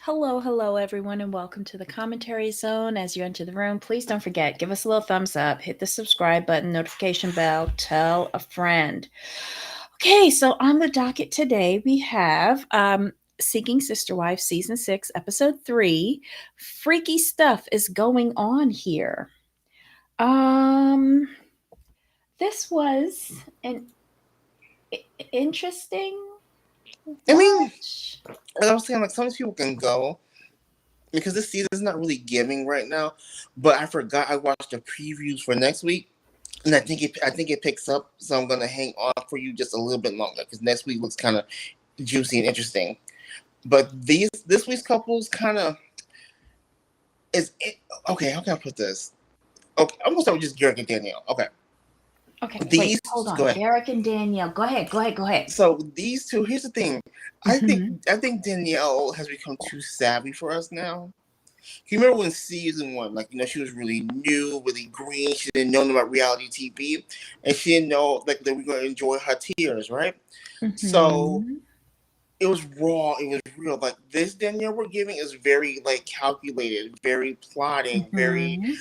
Hello, everyone, and welcome to the commentary zone. As you enter the room, please don't forget, give us a little thumbs up, hit the subscribe button, notification bell, tell a friend. Okay, so on the docket today, we have Seeking Sister Wife, Season 6, Episode 3. Freaky stuff is going on here. This was an interesting I mean, watch. I was saying, like, some people can go because this season is not really giving right now. But I forgot I watched the previews for next week, and I think it picks up. So I'm gonna hang on for you just a little bit longer because next week looks kind of juicy and interesting. But this week's couples kind of is it, okay. How can I put this? Okay, I'm gonna start with just Garrett and Danielle. Okay, Okay, wait, these hold on. go ahead. Garrick and Danielle. Go ahead. So these two, here's the thing. I think Mm-hmm. I think Danielle has become too savvy for us now. You remember when season one, like, she was really new, really green. She didn't know about reality TV, and she didn't know, like, that we were gonna enjoy her tears, right? So Mm-hmm. it was raw. It was real. Like, this Danielle we're giving is very, like, calculated, very plotting, very, Mm-hmm.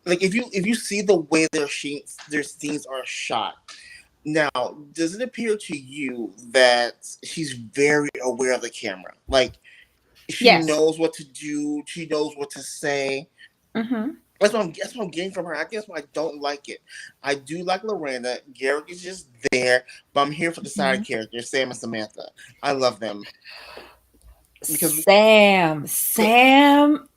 like, if you see the way their scenes are shot. Now, does it appear to you that she's very aware of the camera? Like, she Yes. knows what to do. She knows what to say. Mm-hmm. That's what I'm getting from her. I guess why I don't like it. I do like Lorena. Garrick is just there, but I'm here for the Mm-hmm. side characters, Sam and Samantha. I love them because but Sam. Sam.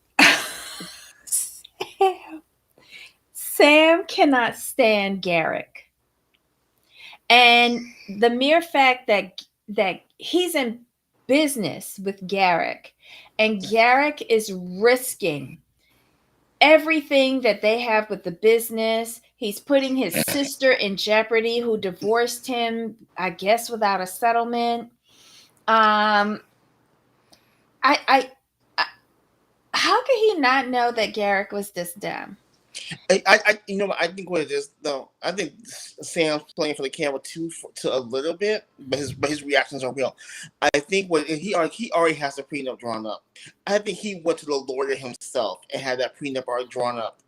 Sam cannot stand Garrick. And the mere fact that he's in business with Garrick and Garrick is risking everything that they have with the business. He's putting his sister in jeopardy, who divorced him, I guess, without a settlement. Um, I how could he not know that Garrick was this dumb? I think what it is though. I think Sam's playing for the camera too to a little bit, but his reactions are real. I think when he already has the prenup drawn up. I think he went to the lawyer himself and had that prenup already drawn up.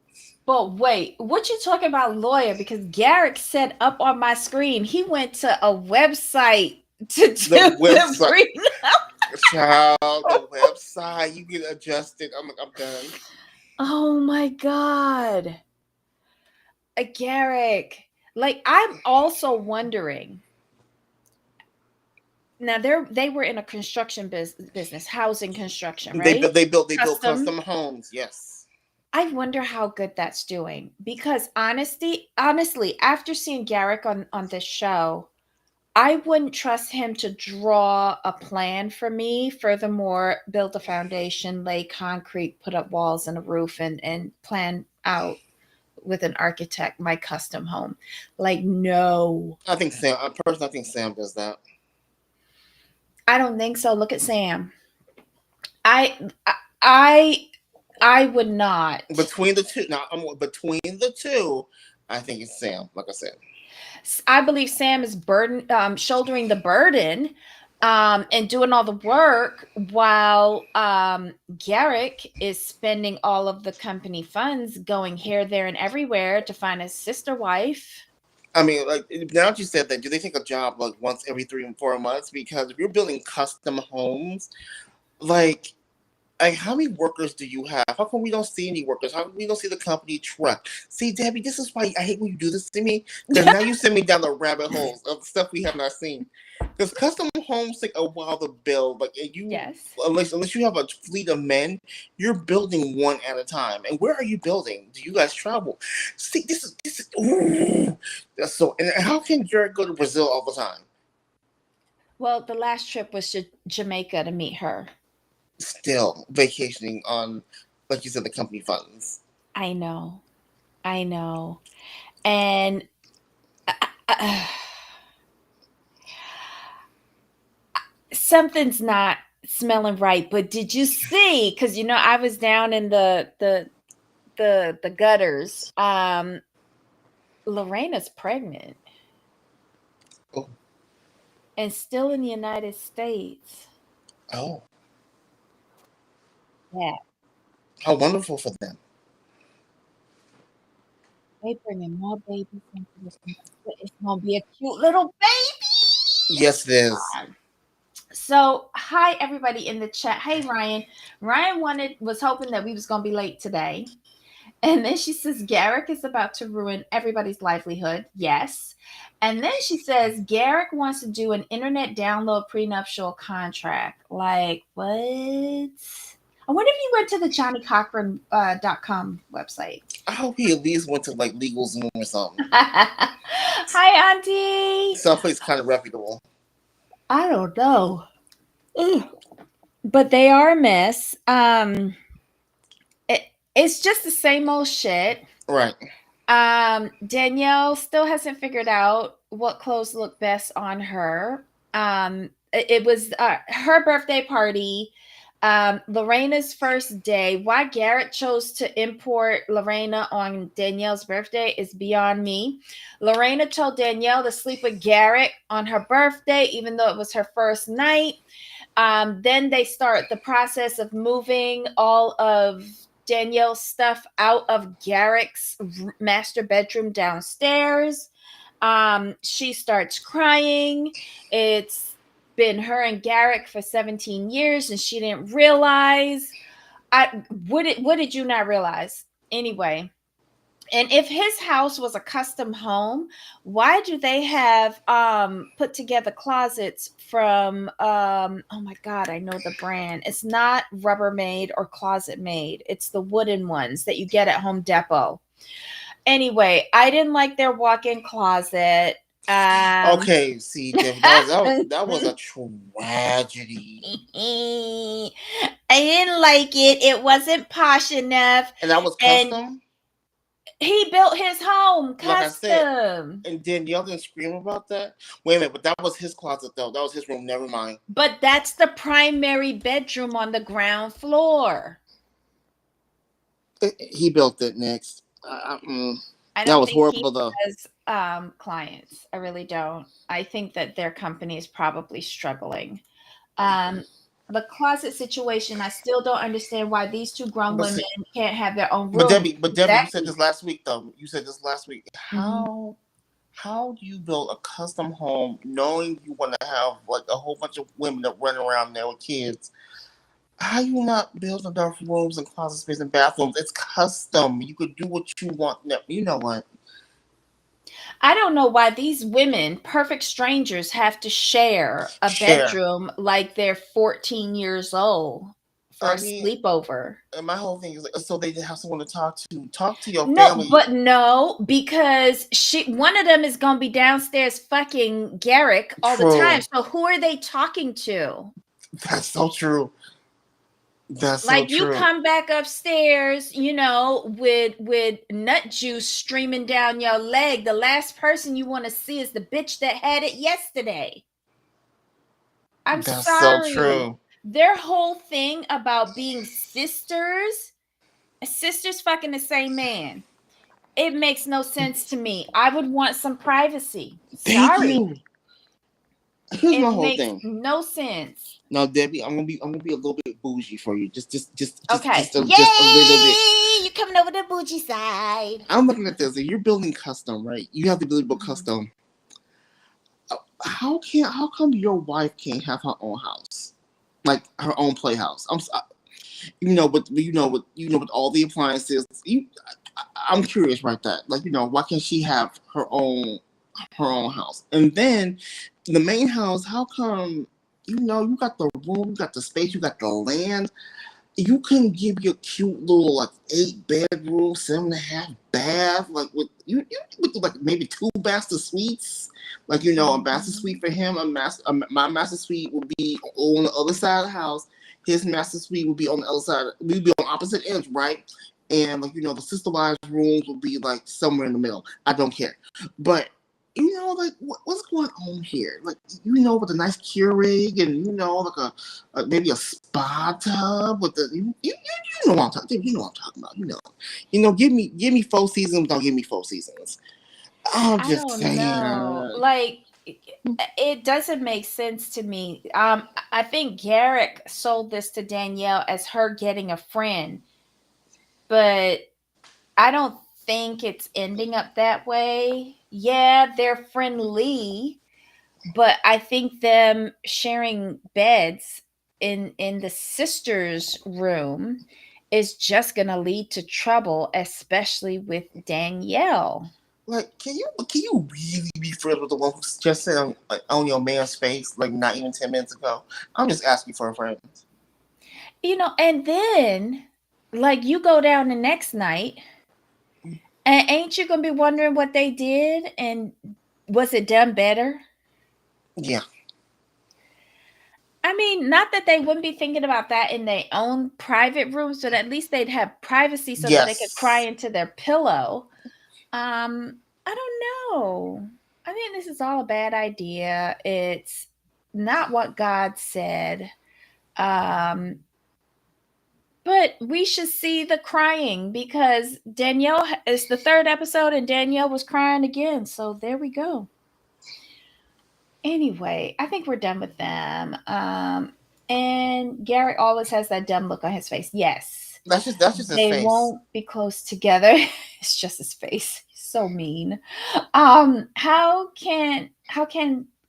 But wait, what you talking about lawyer? Because Garrick said up on my screen he went to a website to do The the website, prenup. child, the website, you get adjusted. I'm done. Oh my god. Garrick. Like I'm also wondering. Now they were in a construction business, housing construction, They right? built they built Custom. custom homes. Yes. I wonder how good that's doing because honestly, after seeing Garrick on this show, I wouldn't trust him to draw a plan for me. Furthermore, build a foundation, lay concrete, put up walls and a roof, and plan out with an architect my custom home. Like, no, I think Sam does that. I don't think so. Look at Sam. I, I, I would not. Between the two, now between the two, I think it's Sam. Like I said, I believe Sam is shouldering the burden, and doing all the work while Garrick is spending all of the company funds going here, there, and everywhere to find his sister wife. I mean, like, now that you said that, do they take a job like once every 3 and 4 months? Because if you're building custom homes, like, how many workers do you have? How come we don't see any workers? How come we don't see the company truck? See, Debbie, this is why I hate when you do this to me. Because now you send me down the rabbit holes of stuff we have not seen. Because custom homes take a while to build. Like, and Yes. unless you have a fleet of men, you're building one at a time. And where are you building? Do you guys travel? See, this is ooh. That's so. And how can Jared go to Brazil all the time? Well, the last trip was to Jamaica to meet her. Still vacationing on, like you said, the company funds. I know. I know. And uh, uh, something's not smelling right. But did you see? Because I was down in the gutters. Lorena's pregnant Oh, and still in the United States. oh. that. How wonderful for them. They bringing more babies into this mother. It's gonna be a cute little baby. Yes, it is. So, hi everybody in the chat. Hey Ryan. Ryan was hoping that we was gonna be late today. And then she says Garrick is about to ruin everybody's livelihood. Yes. And then she says Garrick wants to do an internet download prenuptial contract. Like what? I wonder if he went to the JohnnyCochran.com website. I hope he at least went to like LegalZoom or something. Hi, Auntie. Someplace kind of reputable. I don't know. Ugh. But they are a mess. It's just the same old shit. Right. Danielle still hasn't figured out what clothes look best on her. It was her birthday party. Lorena's first day. Why Garrett chose to import Lorena on Danielle's birthday is beyond me. Lorena told Danielle to sleep with Garrett on her birthday, even though it was her first night. Then they start the process of moving all of Danielle's stuff out of Garrick's master bedroom downstairs. She starts crying. It's been her and Garrick for 17 years and she didn't realize. What did you not realize? Anyway, and if his house was a custom home, why do they have put together closets from oh my god, I know the brand. It's not Rubbermaid or Closet Made. It's the wooden ones that you get at Home Depot. Anyway, I didn't like their walk-in closet. Okay, see, that was a tragedy. I didn't like it. It wasn't posh enough. And that was custom? He built his home custom. Like I said, and Danielle didn't scream about that? Wait a minute, but that was his closet, though. That was his room. Never mind. But that's the primary bedroom on the ground floor. He built it next. I that don't was think horrible, he though. has clients. I really don't. I think that their company is probably struggling. The closet situation, I still don't understand why these two grown women can't have their own room. But Debbie, you said this last week, though. You said this last week. How do you build a custom home knowing you want to have like a whole bunch of women that run around there with kids? How you not build enough rooms and closet space and bathrooms? It's custom. You could do what you want. You know what? I don't know why these women, perfect strangers, have to share a bedroom like they're 14 years old for a sleepover. And my whole thing is like, so they have someone to talk to. Talk to your family. No, because one of them is gonna be downstairs fucking Garrick all the time. So who are they talking to? That's so true. That's like so true. You come back upstairs, with nut juice streaming down your leg. The last person you want to see is the bitch that had it yesterday. I'm sorry. That's so true. Their whole thing about being sisters fucking the same man. It makes no sense to me. I would want some privacy. Sorry. Here's my whole thing. No sense. Now, Debbie, I'm gonna be a little bit bougie for you. Just okay. Just a little bit. You coming over the bougie side? I'm looking at this. If you're building custom, right? You have to build custom. How come your wife can't have her own house, like her own playhouse? With all the appliances. I'm curious about that. Like, why can't she have her own house? And then the main house, how come, you got the room, you got the space, you got the land. You couldn't give your cute little, like, 8-bedroom, 7.5 bath, like, with like maybe 2 master suites. Like, a master suite for him, my master suite would be on the other side of the house. His master suite would be on the other side. We'd be on opposite ends, right? And, like, the sister wives' rooms would be, like, somewhere in the middle. I don't care. But, like, what's going on here? Like, with a nice Keurig and, like maybe a spa tub with the, you know what I'm talking, you know what I'm talking about, give me 4 seasons, don't give me 4 seasons. I'm just saying. Know. Like, it doesn't make sense to me. I think Garrick sold this to Danielle as her getting a friend, but I don't think it's ending up that way. Yeah, they're friendly, but I think them sharing beds in the sisters' room is just going to lead to trouble, especially with Danielle. Like, can you really be friends with the one who just said on your man's face like not even 10 minutes ago? I'm just asking for a friend. And then like you go down the next night, and ain't you gonna be wondering what they did and was it done better? Yeah. I mean, not that they wouldn't be thinking about that in their own private rooms, but at least they'd have privacy so that they could cry Yes. into their pillow. I don't know. I think this is all a bad idea. It's not what God said. Um, but we should see the crying because Danielle is the third episode and Danielle was crying again. So there we go. Anyway, I think we're done with them. And Garrett always has that dumb look on his face. Yes. That's just his They face. won't be close together. It's just his face. He's so mean. We how can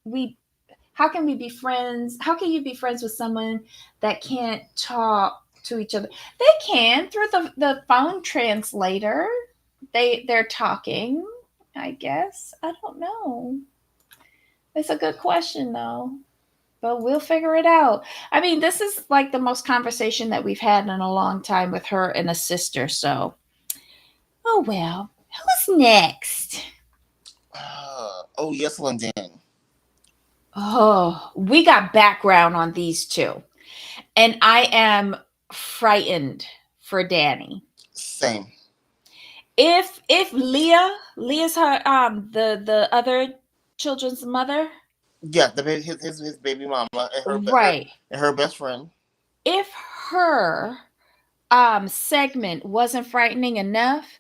we be friends? How can you be friends with someone that can't talk to each other? They can through the phone translator. They're talking, I guess. I don't know. It's a good question though. But we'll figure it out. I mean, this is like the most conversation that we've had in a long time with her and a sister. So, oh well. Who's next? Oh, yes, London. Oh, we got background on these two. And I am frightened for Danny. Same. If Leah's her the other children's mother. Yeah, his baby mama and Right. her best friend. If her segment wasn't frightening enough,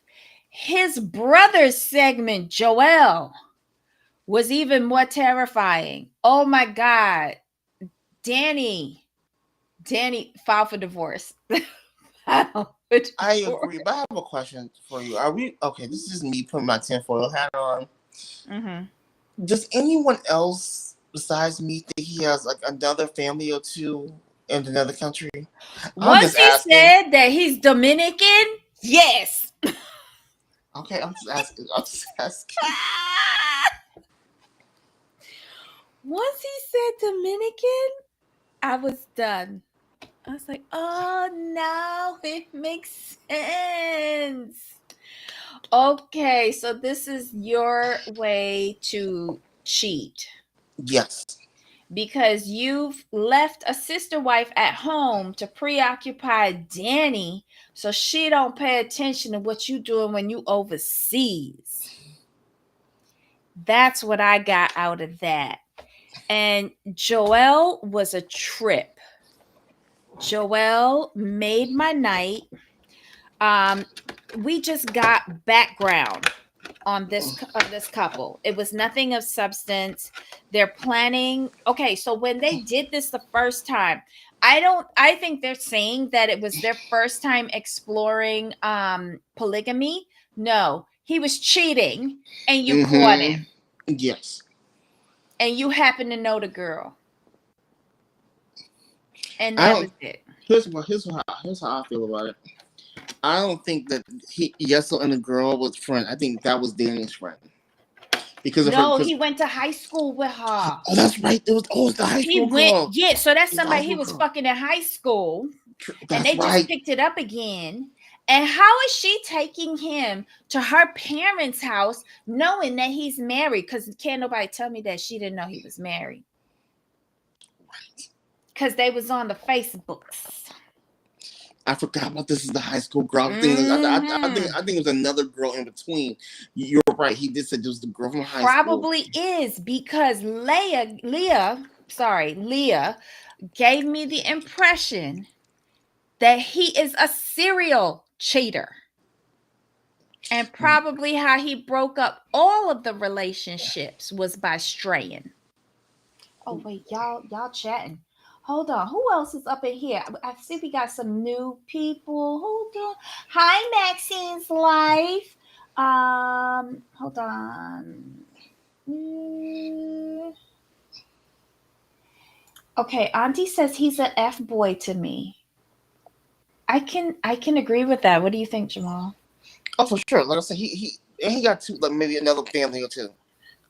his brother's segment, Joel, was even more terrifying. Oh my God. Danny filed for divorce. I agree, but I have a question for you. Are we okay? This is me putting my tinfoil hat on. Mm-hmm. Does anyone else besides me think he has like another family or two in another country? Once he said that he's Dominican, yes. Okay, I'm just asking. Once he said Dominican, I was done. I was like, oh, now it makes sense. Okay, so this is your way to cheat. Yes. Because you've left a sister wife at home to preoccupy Danny so she don't pay attention to what you doing when you overseas. That's what I got out of that. And Joel was a trip. Joel made my night. We just got background on this couple. It was nothing of substance. They're planning. Okay, so when they did this the first time, I think they're saying that it was their first time exploring polygamy. No, he was cheating and you caught him. Yes. And you happen to know the girl. And that was it. Here's how I feel about it. I don't think that Yesel and the girl was friend. I think that was Danny's friend. Because he went to high school with her. Oh, that's right. It was the high school girl. Yeah, so that's somebody he was fucking in high school. And they just picked it up again. And how is she taking him to her parents' house knowing that he's married? Because can't nobody tell me that she didn't know he was married. Right. Because they was on the Facebooks. I forgot about this is the high school girl thing. I think it was another girl in between. You're right. He did say it was the girl from high school. Probably is because Leah gave me the impression that he is a serial cheater. And probably how he broke up all of the relationships was by straying. Oh wait, y'all chatting. Hold on. Who else is up in here? I see we got some new people. Hold on. Hi, Maxine's life. Hold on. Mm. Okay, Auntie says he's an F boy to me. I can agree with that. What do you think, Jamal? Oh, for sure. Like I said, he got two, like maybe another family or two.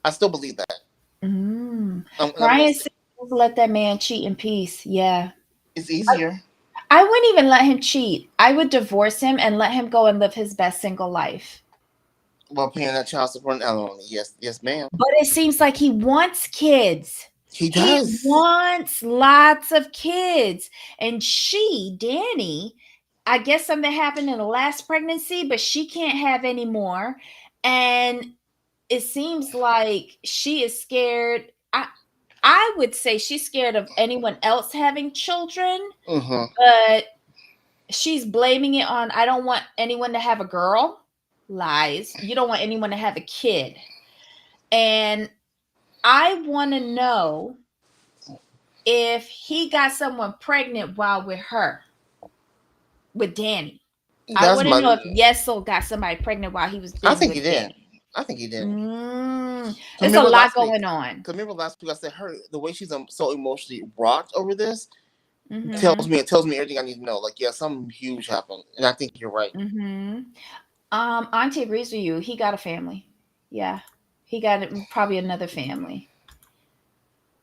I still believe that. Mm. And I'm gonna Brian say says let that man cheat in peace. Yeah. it's easier. I wouldn't even let him cheat. I would divorce him and let him go and live his best single life. While paying that child support and alimony. Yes, yes, ma'am. But it seems like he wants kids. He He does. wants lots of kids. And she, Danny, I guess something happened in the last pregnancy, but she can't have any more. And it seems like she is scared. I would say she's scared of anyone else having children, Mm-hmm. but she's blaming it on I don't want anyone to have a girl. Lies. You don't want anyone to have a kid. And I want to know if he got someone pregnant while with her, with Danny. I That's want to my. know if Yesel got somebody pregnant while he was I busy think he with did. Danny. I think he did. There's a Remember lot last week? going on. Because remember last week I said her the way she's so emotionally wrought over this Mm-hmm. tells me everything I need to know. Like, yeah, something huge happened, and I think you're right. Mm-hmm. Auntie agrees with you. He got a family. Yeah, he got probably another family.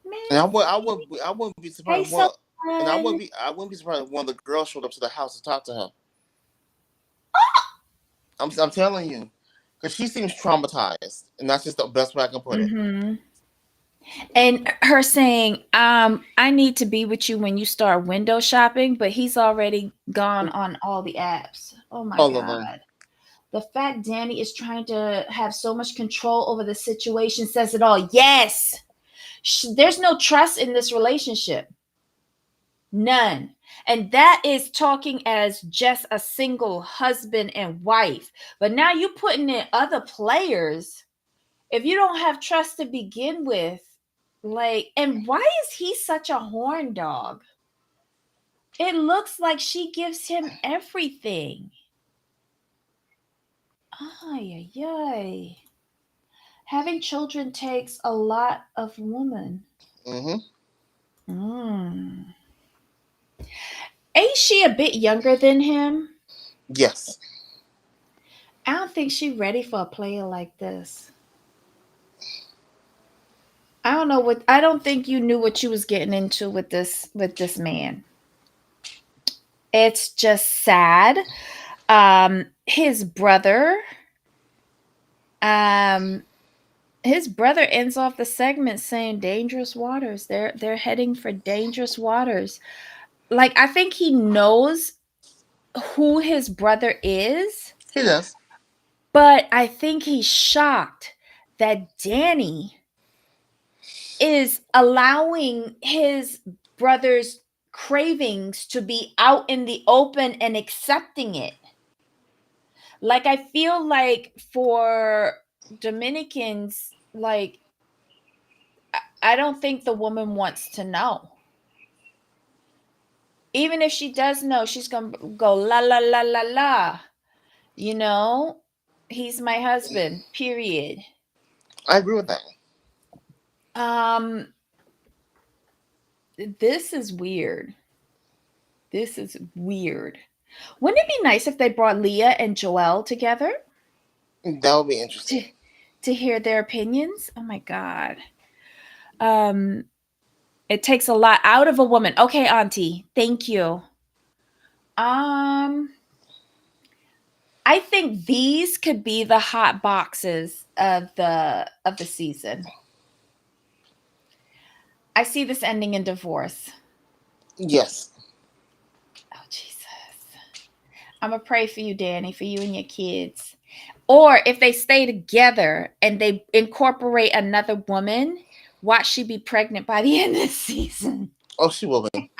And Man, I wouldn't be hey, surprised if one, and someone. I wouldn't be surprised if one of the girls showed up to the house to talk to her. I'm telling you, because she seems traumatized, and that's just the best way I can put it. Mm-hmm. And her saying, I need to be with you when you start window shopping, but he's already gone on all the apps. Oh my All of them. God. The fact Danny is trying to have so much control over the situation says it all. Yes. There's no trust in this relationship. None. And that is talking as just a single husband and wife. But now you're putting in other players. If you don't have trust to begin with, like, and why is he such a horn dog? It looks like she gives him everything. Ay, ay, ay. Having children takes a lot of woman. Mm-hmm. Mm. Ain't she a bit younger than him? Yes. I don't think she's ready for a player like this. I don't know what I don't think you knew what you was getting into with this man. It's just sad. His brother um his brother ends off the segment saying dangerous waters. They're heading for dangerous waters. Like I think he knows who his brother is, He does. but I think he's shocked that Danny is allowing his brother's cravings to be out in the open and accepting it. Like I feel like for Dominicans, like I don't think the woman wants to know. Even if she does know, she's gonna go la la la la la. You know, he's my husband. Period. I agree with that. Um, this is weird. This is weird. Wouldn't it be nice if they brought Leah and Joelle together That would be interesting. to to hear their opinions? Oh my god. Um, it takes a lot out of a woman. Okay, Auntie, thank you. Um, I think these could be the hot boxes of the season. I see this ending in divorce. Yes. Oh Jesus. I'm gonna pray for you, Danny, for you and your kids. Or if they stay together and they incorporate another woman, watch she be pregnant by the end of the season. Oh, she will be.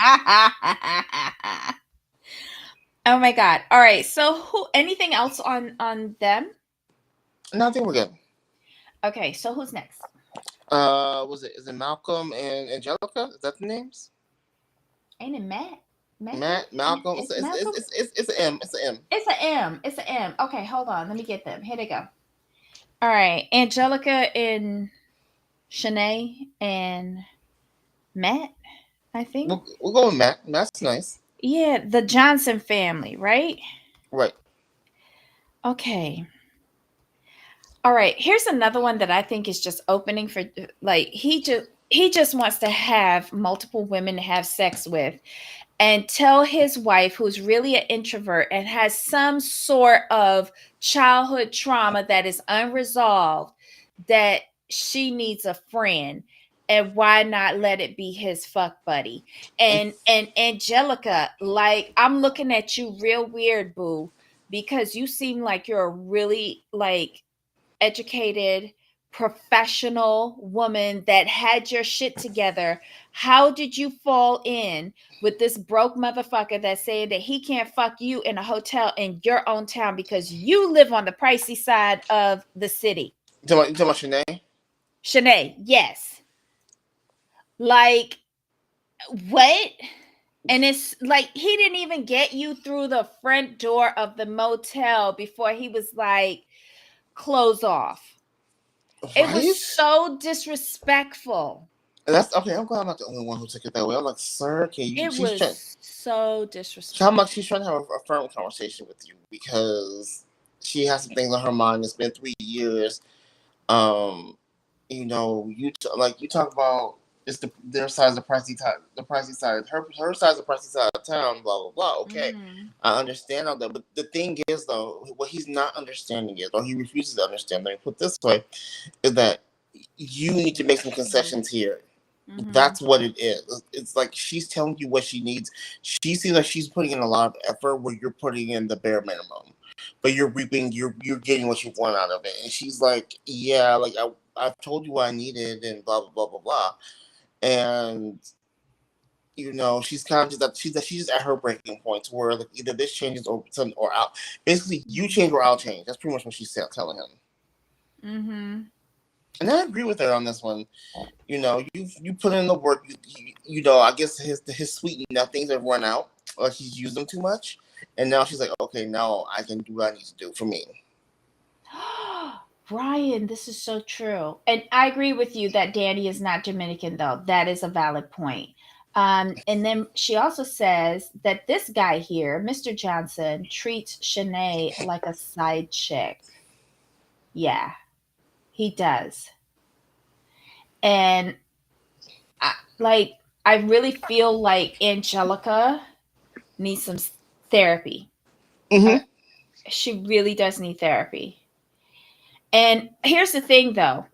Oh my god. All right. So who anything else on them? No, I think we're good. Okay, so who's next? Is it Malcolm and Angelica? Is that the names? Ain't it Matt? Matthew? Matt, Malcolm. It's Malcolm? It's an M. It's an M. It's a M. It's a M. Okay, hold on. Let me get them. Here they go. All right. Angelica and Shanae and Matt, I think. We'll go with Matt. Matt's nice. Yeah, the Johnson family, right? Right. Okay. All right. Here's another one that I think is just opening for like he just wants to have multiple women to have sex with and tell his wife, who's really an introvert and has some sort of childhood trauma that is unresolved, that she needs a friend. And why not let it be his fuck buddy? And Angelica, like, I'm looking at you real weird, boo, because you seem like you're a really like educated, professional woman that had your shit together. How did you fall in with this broke motherfucker that said that he can't fuck you in a hotel in your own town because you live on the pricey side of the city? You talking about Shanae? Shanae, yes. Like, what? And it's like he didn't even get you through the front door of the motel before he was like, close off. It Right? was so disrespectful. That's okay. I'm glad I'm not the only one who took it that way. I'm like, sir, okay, It she's trying. was so How disrespectful. much she's trying to have a firm conversation with you because she has some things on her mind. It's been 3 years. Um, like you talk about it's their side of the pricey side. Her side is the pricey side of town. Blah blah blah. Okay, I understand all that, but the thing is though, what he's not understanding is, or he refuses to understand. Let me put it this way, is that you need to make some concessions here. That's what it is. It's like she's telling you what she needs. She seems like she's putting in a lot of effort where you're putting in the bare minimum, but you're getting what you want out of it. And she's like, yeah, like I've told you what I needed and blah blah blah blah blah. And she's kind of just that she's just at her breaking point where like either this changes or something or out. Basically, you change or I'll change. That's pretty much what she's telling him. And I agree with her on this one. You put in the work. I guess his sweet things have run out, or he's used them too much, and now she's like, okay, now I can do what I need to do for me. Ryan, this is so true. And I agree with you that Danny is not Dominican, though. That is a valid point. And then she also says that this guy here, Mr. Johnson, treats Shanae like a side chick. Yeah, he does. And I really feel like Angelica needs some therapy. She really does need therapy. And here's the thing, though.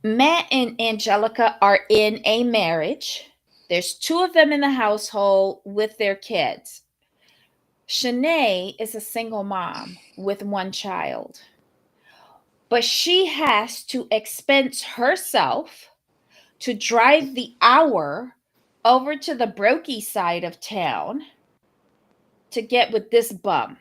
Matt and Angelica are in a marriage. There's two of them in the household with their kids. Shanae is a single mom with one child. But she has to expense herself to drive the hour over to the brokey side of town to get with this bum.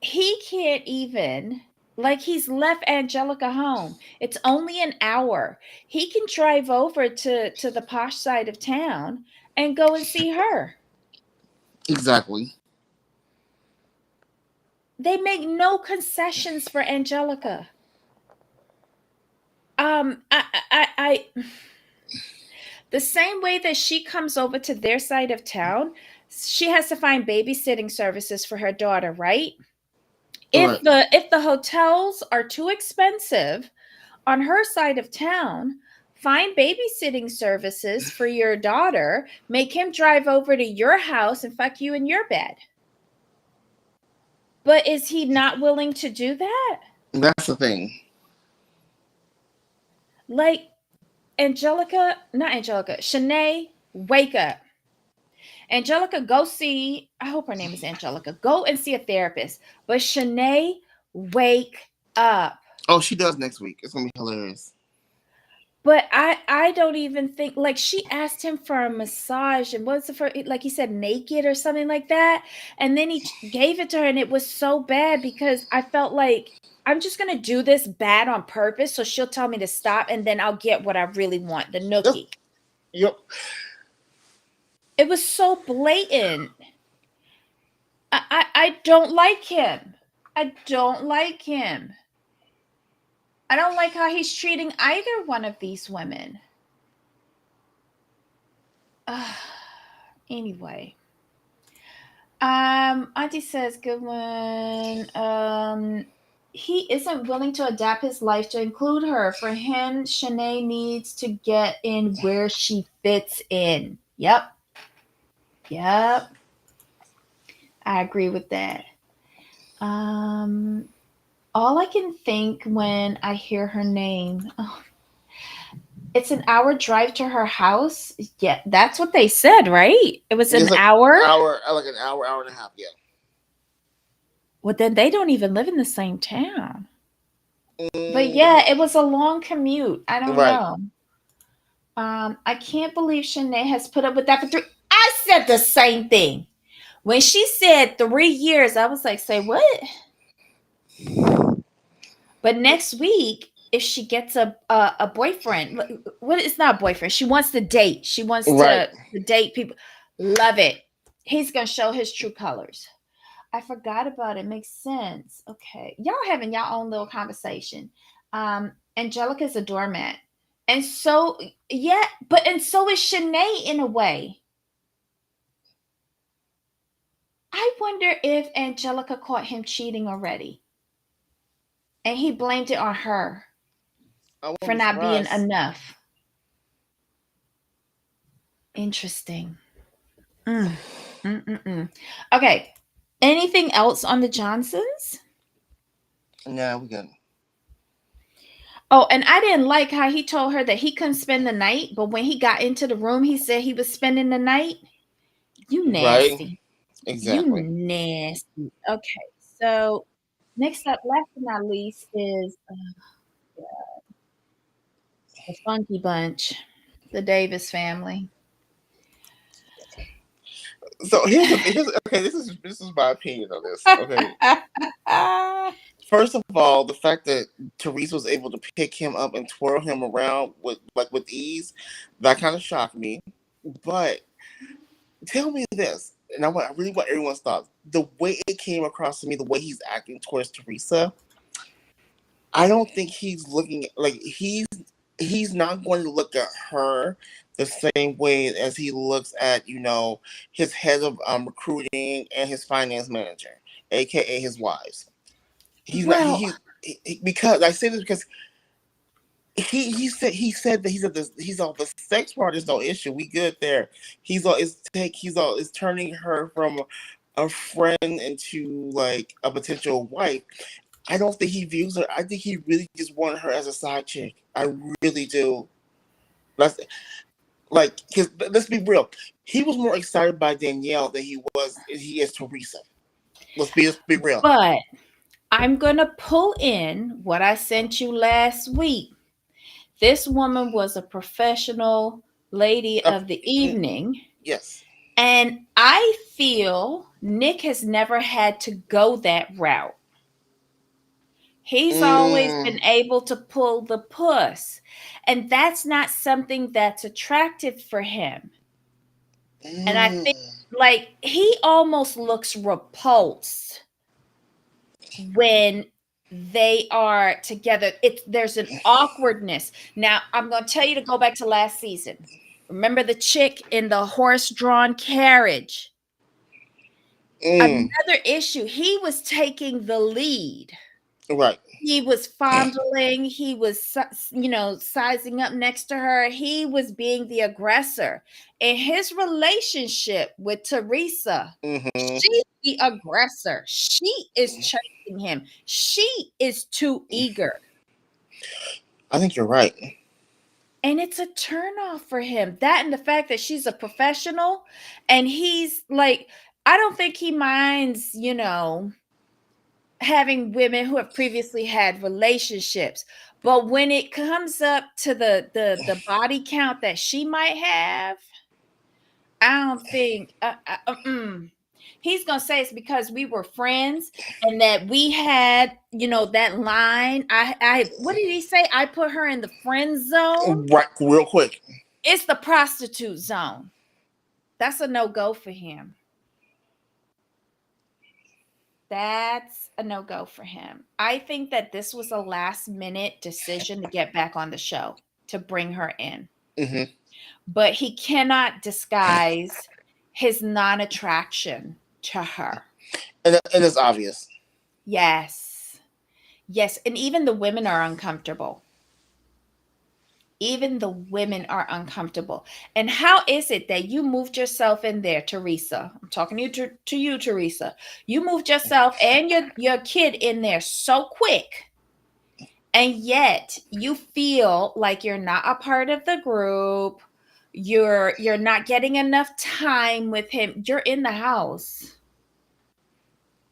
He can't even, like, he's left Angelica home. It's only an hour. He can drive over to the posh side of town and go and see her. Exactly. They make no concessions for Angelica. I the same way that she comes over to their side of town, she has to find babysitting services for her daughter, right? If the hotels are too expensive on her side of town, find babysitting services for your daughter, make him drive over to your house and fuck you in your bed. But is he not willing to do that? That's the thing. Like, Shanae, wake up. Angelica, go see, I hope her name is Angelica. Go and see a therapist. But Shanae, wake up. Oh, she does next week. It's going to be hilarious. But I don't even think, like, she asked him for a massage, and what's the first, like he said, naked or something like that, and then he gave it to her, and it was so bad because I felt like I'm just gonna do this bad on purpose, so she'll tell me to stop, and then I'll get what I really want, the Yep. nookie. Yep. It was so blatant. I don't like him. I don't like him. I don't like how he's treating either one of these women. Anyway. Auntie says, good one. He isn't willing to adapt his life to include her. For him, Shanae needs to get in where she fits in. Yep. Yep. I agree with that. All I can think when I hear her name, oh, it's an hour drive to her house. Yeah, that's what they said, right? It was an It's like hour. like an hour and a half. Yeah. Well, then they don't even live in the same town. But Mm, yeah, it was a long commute. I don't right. know. I can't believe Shanae has put up with that for 3. I said the same thing. When she said 3 years, I was like, say what? But next week, if she gets a boyfriend, what, it's not a boyfriend. She wants to date. She wants Right. to date people. Love it. He's gonna show his true colors. I forgot about it. Makes sense. Okay. Y'all having y'all own little conversation. Angelica's a doormat. And so, yeah, and so is Shanae in a way. I wonder if Angelica caught him cheating already. And he blamed it on her I won't for be not being surprised. enough. Interesting. Mm. Mm-mm-mm. Okay. Anything else on the Johnsons? Yeah, we got. Oh, and I didn't like how he told her that he couldn't spend the night, but when he got into the room, he said he was spending the night. You Right. nasty. You Exactly. nasty. Okay, so next up, last but not least, is the Funky Bunch, the Davis family. So here's okay. This is my opinion on this. Okay. First of all, the fact that Therese was able to pick him up and twirl him around with ease, that kind of shocked me. But tell me this, and I really want everyone's thoughts. The way it came across to me, the way he's acting towards Teresa, I don't think he's looking like he's not going to look at her the same way as he looks at his head of recruiting and his finance manager, aka his wives. He's not Well, because I say this because he said that he's all the sex part is no issue. We good there. He's turning her from a friend into like a potential wife. I don't think he views her. I think he really just wanted her as a side chick. I really do. That's like, because let's be real. He was more excited by Danielle than he is Teresa. Let's be real. but I'm going to pull in what I sent you last week. This woman was a professional lady Uh, of the evening. yes. And I feel Nick has never had to go that route. He's always Mm, been able to pull the puss. And that's not something that's attractive for him. And I think, mm, like, he almost looks repulsed when they are together. There's an awkwardness. Now, I'm going to tell you to go back to last season. Remember the chick in the horse-drawn carriage? mm. Another issue, he was taking the lead. Right. He was fondling, he was, sizing up next to her. He was being the aggressor. In his relationship with Teresa, Hmm. she's the aggressor. She is chasing him. She is too eager. I think you're right. And it's a turnoff for him. That and the fact that she's a professional and he's like, I don't think he minds, having women who have previously had relationships. But when it comes up to the body count that she might have, I don't think he's gonna say it's because we were friends and that we had, that line. I what did he say? I put her in the friend zone. Right, real quick. It's the prostitute zone. That's a no-go for him. That's a no-go for him. I think that this was a last-minute decision to get back on the show, to bring her in. Mm-hmm. But he cannot disguise his non-attraction to her. And it's obvious. Yes. Yes. And even the women are uncomfortable. Even the women are uncomfortable. And how is it that you moved yourself in there, Teresa? I'm talking to you, Teresa. You moved yourself and your kid in there so quick. And yet you feel like you're not a part of the group. You're not getting enough time with him. You're in the house.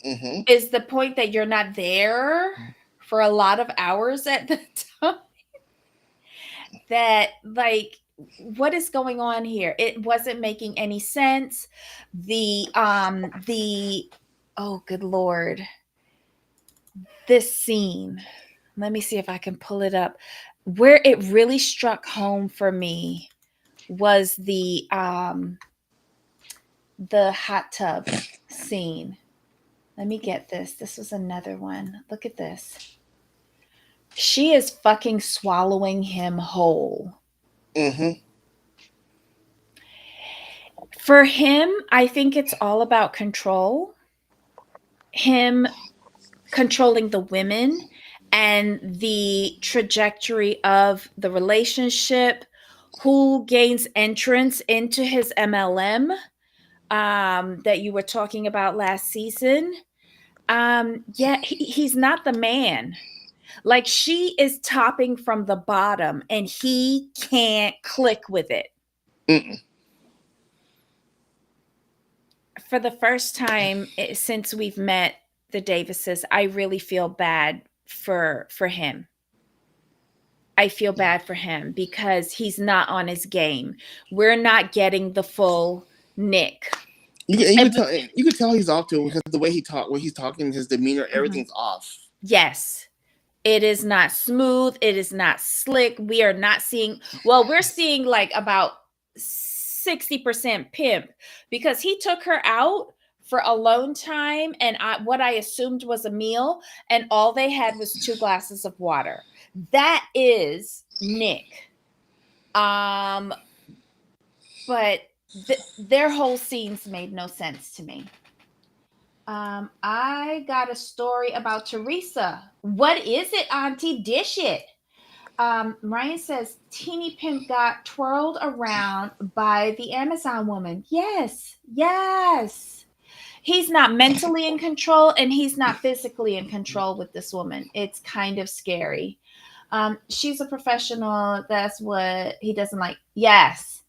Mm-hmm. Is the point that you're not there for a lot of hours at the time? That, like, what is going on here? It wasn't making any sense. The oh, good Lord. This scene. Let me see if I can pull it up. Where it really struck home for me was the hot tub scene. Let me get this. This was another one. Look at this. She is fucking swallowing him whole. Mm-hmm. For him, I think it's all about control. Him controlling the women and the trajectory of the relationship, who gains entrance into his MLM that you were talking about last season. Yeah, he's not the man. Like, she is topping from the bottom and he can't click with it. Mm-mm. For the first time since we've met the Davises, I really feel bad for him. I feel bad for him because he's not on his game. We're not getting the full Nick. You can tell he's off to because the way he's talking, his demeanor, everything's off. Yes. It is not smooth. It is not slick. We are not seeing, well, we're seeing like about 60% pimp, because he took her out for alone time and what I assumed was a meal, and all they had was 2 glasses of water. That is Nick. But their whole scenes made no sense to me. I got a story about Teresa. What is it, Auntie? Dish it. Ryan says Teeny Pimp got twirled around by the Amazon woman. Yes, yes. He's not mentally in control and he's not physically in control with this woman. It's kind of scary. She's a professional. That's what he doesn't like. Yes,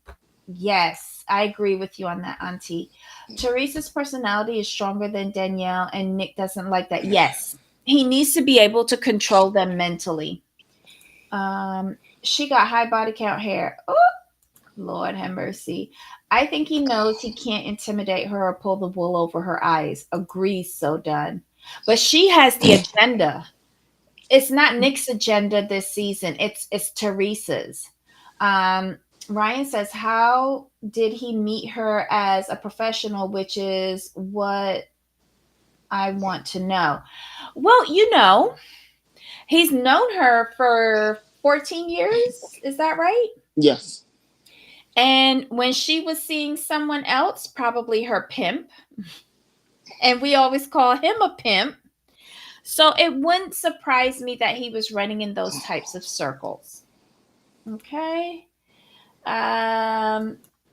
yes. I agree with you on that, Auntie. Teresa's personality is stronger than Danielle, and Nick doesn't like that. Yes, he needs to be able to control them mentally. She got high body count hair. Oh, Lord have mercy. I think he knows he can't intimidate her or pull the wool over her eyes. Agrees, so done. But she has the agenda. It's not Nick's agenda this season. It's Teresa's. Ryan says, how did he meet her as a professional, which is what I want to know. Well, he's known her for 14 years. Is that right? Yes. And when she was seeing someone else, probably her pimp, and we always call him a pimp, so it wouldn't surprise me that he was running in those types of circles. Okay.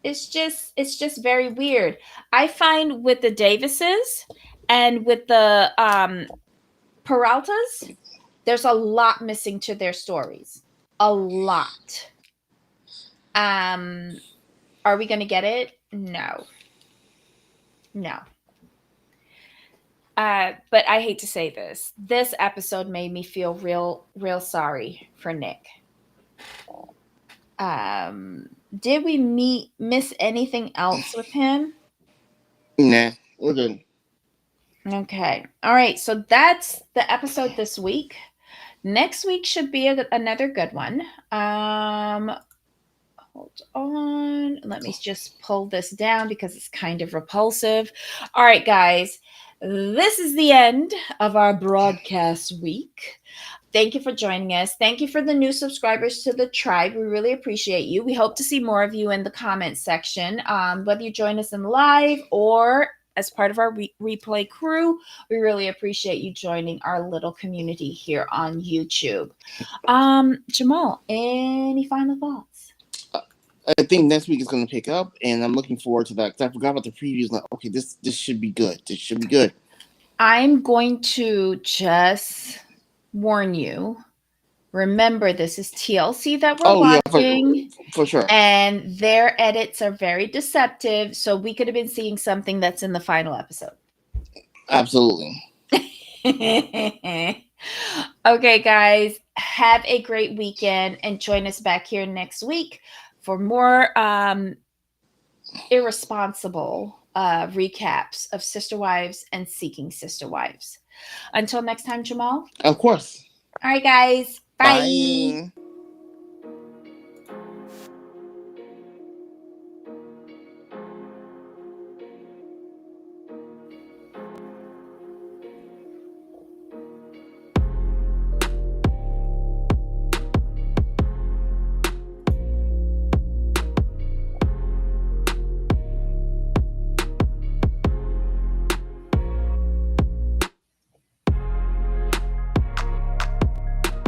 It's just very weird. I find with the Davises and with the Peraltas, there's a lot missing to their stories. A lot. Are we going to get it? No. But I hate to say this. This episode made me feel real sorry for Nick. Did we miss anything else with him? Nah, we're good. Okay. All right. So that's the episode this week. Next week should be another good one. Hold on. Let me just pull this down because it's kind of repulsive. All right, guys. This is the end of our broadcast week. Thank you for joining us. Thank you for the new subscribers to the tribe. We really appreciate you. We hope to see more of you in the comments section. Whether you join us in live or as part of our replay crew, we really appreciate you joining our little community here on YouTube. Jamal, any final thoughts? I think next week is going to pick up, and I'm looking forward to that. Because I forgot about the previews. Like, okay, this should be good. This should be good. I'm going to just warn you. Remember, this is TLC that we're watching. Yeah, for sure. And their edits are very deceptive. So we could have been seeing something that's in the final episode. Absolutely. Okay, guys, have a great weekend and join us back here next week for more irresponsible recaps of Sister Wives and Seeking Sister Wives. Until next time, Jamal. Of course. All right, guys. Bye. Bye.